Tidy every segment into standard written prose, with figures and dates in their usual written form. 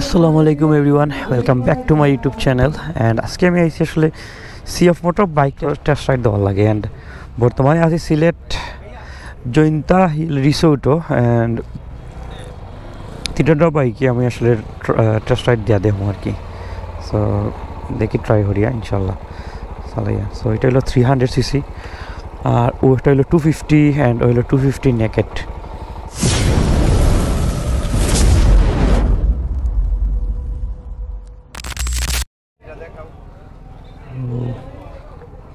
আসসালামু আলাইকুম everyone, welcome back to my YouTube channel. And আজকে আমি আইছি আসলে সি অফ মোটর বাইক টেস্ট রাইড দেওয়ার লাগে। অ্যান্ড বর্তমানে আছি সিলেট জৈন্তা হিল রিসোর্টও। অ্যান্ড তিনটা বাইকে আমি আসলে টেস্ট রাইড দেওয়া দেবো আর কি। সো দেখি ট্রাই করিয়া ইনশাল্লাহ চালাইয়া। সো এটা হলো 300cc আর ওটা হলো 250 অ্যান্ড ও হলো 250 নেকেট।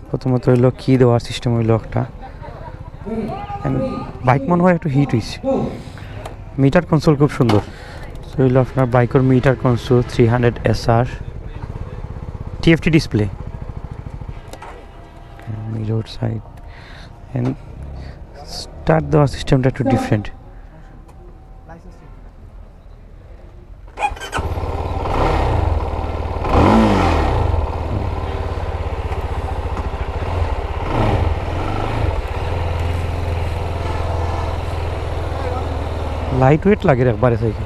প্রথমত হইলো কি দেওয়ার সিস্টেম হইলো একটা, বাইক মনে হয় একটু হিট হয়েছে। মিটার কনসোল খুব সুন্দর। সো হইলো আপনার বাইকের metre console 300 SR TFT display, road side and start দেওয়ার সিস্টেমটা একটু ডিফারেন্ট। লাইট ওয়েট লাগে একবারে সাইকেল।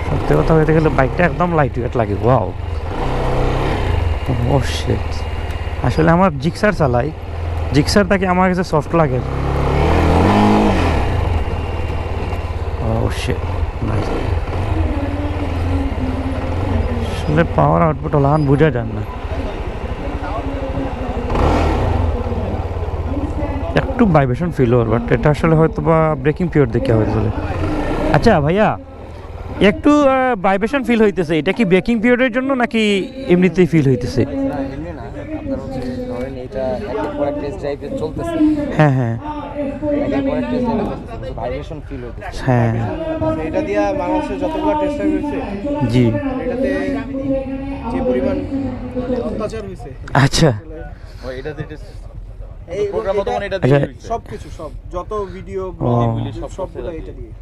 সত্যি কথা বলতে গেলে বাইকটা একদম লাইট ওয়েট লাগে। ওয়াও, ও শিট। আসলে আমার জিক্সার চালাই, জিক্সার তাকে আমার কাছে সফট লাগে। ও শিট, নাইস। আসলে পাওয়ার আউটপুট ওলান বোঝা যান না, একটু ভাইব্রেশন ফিল ওর, বাট এটা আসলে হয়তো বা ব্রেকিং পিরিয়ড দেখে হয়েছিল। আচ্ছা ভাইয়া, একটু ভাইব্রেশন ফিল হইতেছে, এটা কি ব্রেকিং পিরিয়ডের জন্য নাকি এমনিতেই ফিল হইতেছে? হ্যাঁ হ্যাঁ হ্যাঁ, এটা দিয়ে বাংলাদেশে যতগুলো টেস্ট হয়েছে জি, এটাতে যে পরিমাণ অত্যাচার হয়েছে, আচ্ছা এটাতে এই প্রোগ্রাম তো মানে এটা আচ্ছা, দিয়ে হইছে। সবকিছু সব যত ভিডিও সবগুলো এটা দিয়ে।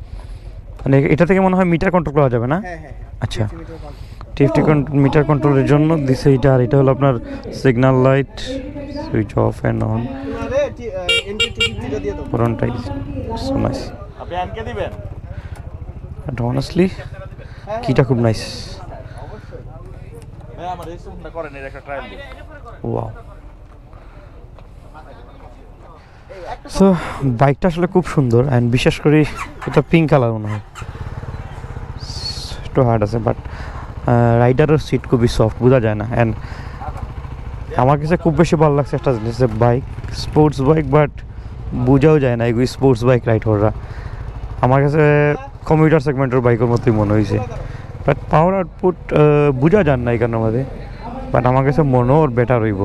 মানে এটা থেকে মনে হয় মিটার কন্ট্রোল করা যাবে না? হ্যাঁ হ্যাঁ, আচ্ছা, টিএফটি মিটার কন্ট্রোলের জন্য দিছে এটা। আর এটা হলো আপনার signal light, switch off and on, আরে এনটি250 দিয়ে দাও পুরোটাই সো নাইস। আপনি আনকে দিবেন? অ্যান্ড অনেস্টলি কিটা খুব নাইস। ভাই আমার এই সুমটা করেন, এর একটা ট্রায়াল দিন। ওয়াও। সো বাইকটা আসলে খুব সুন্দর, অ্যান্ড বিশেষ করে এটা পিঙ্ক কালার মনে হয়, একটু হার্ড আছে, বাট রাইডারের সিট খুবই সফট, বোঝা যায় না। অ্যান্ড আমার কাছে খুব বেশি ভালো লাগছে একটা জিনিস, বাইক স্পোর্টস বাইক, বাট বোঝাও যায় না এগুলি স্পোর্টস বাইক রাইড করা। আমার কাছে কমিউটার সেগমেন্টের বাইকের মতোই মনে হয়েছে, বাট পাওয়ার আউটপুট বোঝা যান না এখানের মধ্যে। বাট আমার কাছে মনেও ওর বেটার হইব,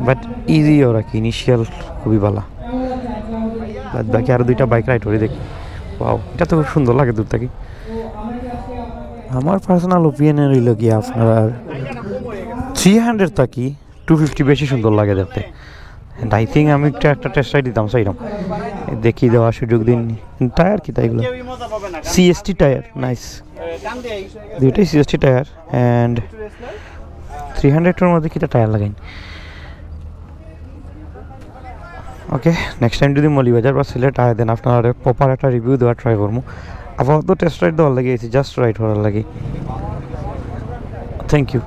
বাট ইজি ওরা কি ইনিশিয়াল খুবই ভালো। বাদ বাকি আরও দুইটা বাইক রাইড করে দেখি। ওয়াও, এটা তো খুব সুন্দর লাগে দূর থেকে। আমার পার্সোনাল ওপিনিয়ন রইল কি আপনার 300 থাকি 250 বেশি সুন্দর লাগে দেখতে। অ্যান্ড আই থিঙ্ক আমি একটা টেস্ট রাইড দিতাম সেইরকম, দেখি দেওয়ার সুযোগ দিন। টায়ার কি তাইগুলো CST টায়ার, নাইস, দুইটাই CST টায়ার। অ্যান্ড 300-এর মধ্যে কিটা টায়ার লাগাইন। ওকে, নেক্সট টাইম যদি মলিবাজার বা সিলেট আয় দেন আপনার প্রপার একটা রিভিউ দেওয়ার ট্রাই করবো। আপাতত টেস্ট রাইড দেওয়ার লাগে এসেছি, জাস্ট রাইড করার লাগে। Thank you.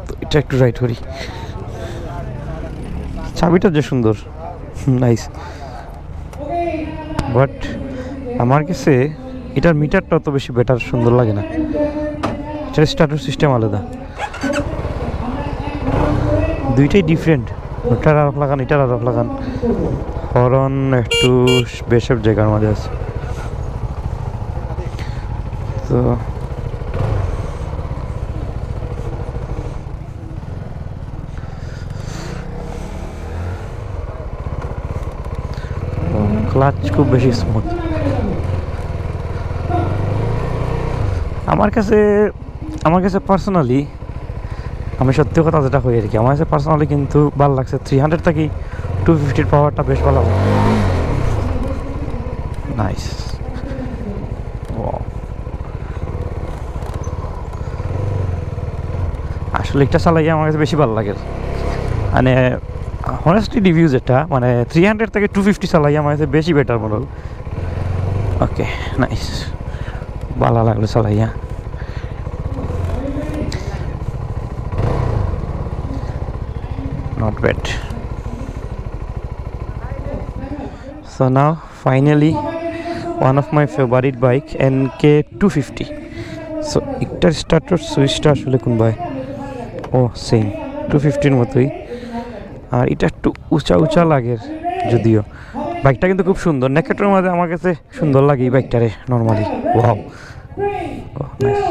তো এটা একটু রাইড করি। চাবিটা যে সুন্দর, নাইস, বাট আমার কাছে এটার মিটারটা অত বেশি বেটার সুন্দর লাগে না। এটার স্টার্টার সিস্টেম আলাদা, দুইটাই ডিফারেন্ট। ওটার আরফ লাগান, এটার আরফ লাগান, হরন একটু বেসব জায়গার মাঝে আছে। তো ক্লাচ খুব বেশি স্মুথ আমার কাছে পার্সোনালি। আমি সত্যি কথা যেটা হয়ে আর কি, আমার কাছে পার্সোনালি কিন্তু ভালো লাগছে 300 থেকে 250-এর পাওয়ারটা বেশ ভালো। নাইস, আসলে এটা চালাই আমার কাছে বেশি ভালো লাগে। মানে হনেস্টলি রিভিউ যেটা মানে 300 থেকে 250 চালাই আমার কাছে বেশি বেটার মনে হল। ওকে নাইস, ভালো লাগলো চালাইয়া। Not bad. So now finally one of my favorite bike NK 250. So একটার স্টার্টার সুইচটা আসলে কোন ভাই? ও সেম 250 মতোই, আর এটা একটু উঁচা উঁচা লাগে যদিও। বাইকটা কিন্তু খুব সুন্দর, নেকেটের মধ্যে আমার কাছে সুন্দর লাগে এই বাইকটারে normally. Wow, nice.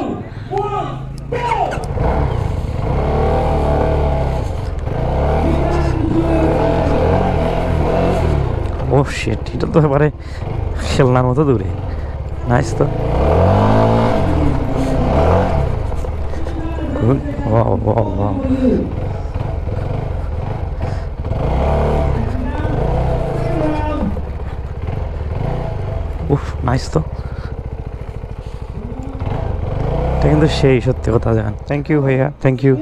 Oh shit, এটা তো এবারে খেলনার মতো দূরে। নাইস তো, গুড। ওয়াও ওয়াও ওয়াও, উফ নাইস তো, এটা কিন্তু সেই সত্যি কথা জান। থ্যাংক ইউ ভাইয়া, থ্যাংক ইউ।